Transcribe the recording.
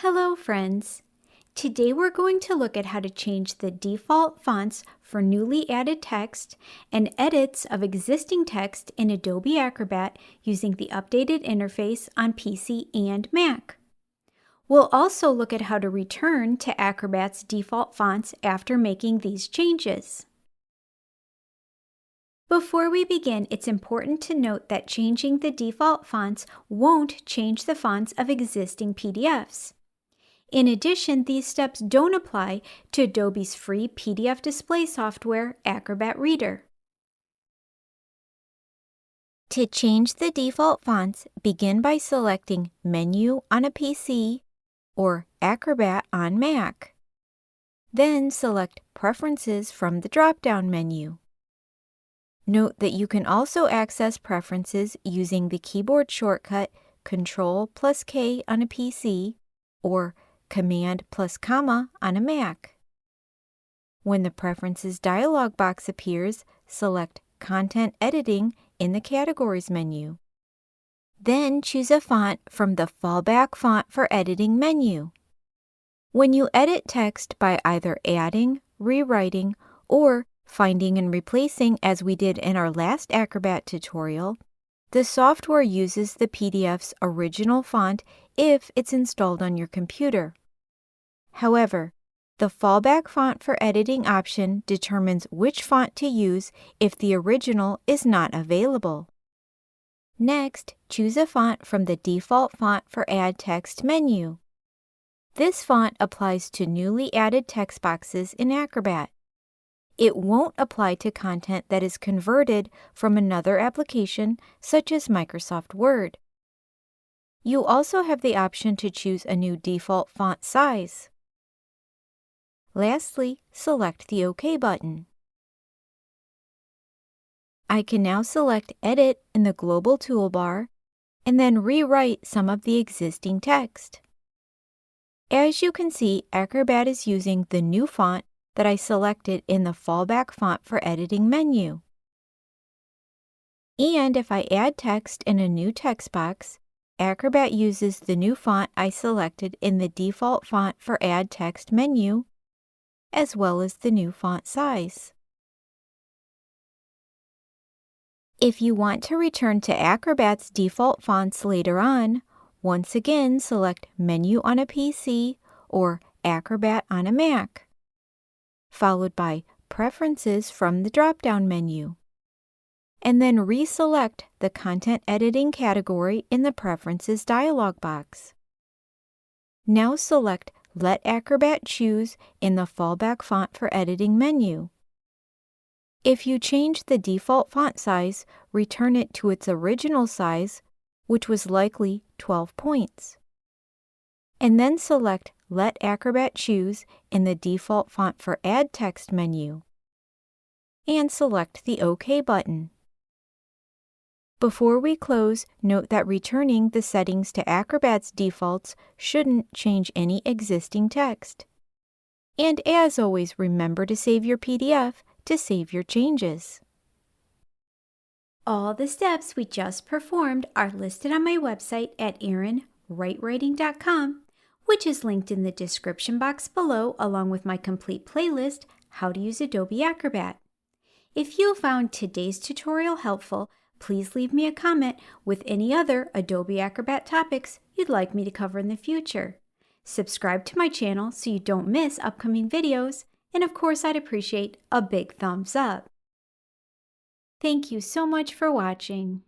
Hello friends! Today we're going to look at how to change the default fonts for newly added text and edits of existing text in Adobe Acrobat using the updated interface on PC and Mac. We'll also look at how to return to Acrobat's default fonts after making these changes. Before we begin, it's important to note that changing the default fonts won't change the fonts of existing PDFs. In addition, these steps don't apply to Adobe's free PDF display software, Acrobat Reader. To change the default fonts, begin by selecting Menu on a PC or Acrobat on Mac. Then select Preferences from the drop-down menu. Note that you can also access preferences using the keyboard shortcut Ctrl+K on a PC or Command+, on a Mac. When the Preferences dialog box appears, select Content Editing in the Categories menu. Then choose a font from the Fallback Font for Editing menu. When you edit text by either adding, rewriting, or finding and replacing as we did in our last Acrobat tutorial, the software uses the PDF's original font if it's installed on your computer. However, the fallback font for editing option determines which font to use if the original is not available. Next, choose a font from the default font for Add Text menu. This font applies to newly added text boxes in Acrobat. It won't apply to content that is converted from another application, such as Microsoft Word. You also have the option to choose a new default font size. Lastly, select the OK button. I can now select Edit in the global toolbar and then rewrite some of the existing text. As you can see, Acrobat is using the new font that I selected in the Fallback Font for Editing menu. And if I add text in a new text box, Acrobat uses the new font I selected in the Default Font for Add Text menu, as well as the new font size. If you want to return to Acrobat's default fonts later on, once again select Menu on a PC or Acrobat on a Mac, followed by Preferences from the drop-down menu, and then reselect the Content Editing category in the Preferences dialog box. Now select Let Acrobat Choose in the Fallback Font for Editing menu. If you change the default font size, return it to its original size, which was likely 12 points. And then select Let Acrobat Choose in the Default Font for Add Text menu. And select the OK button. Before we close, note that returning the settings to Acrobat's defaults shouldn't change any existing text. And as always, remember to save your PDF to save your changes. All the steps we just performed are listed on my website at erinwritewriting.com, which is linked in the description box below, along with my complete playlist, How to Use Adobe Acrobat. If you found today's tutorial helpful, please leave me a comment with any other Adobe Acrobat topics you'd like me to cover in the future. Subscribe to my channel so you don't miss upcoming videos, and of course I'd appreciate a big thumbs up. Thank you so much for watching.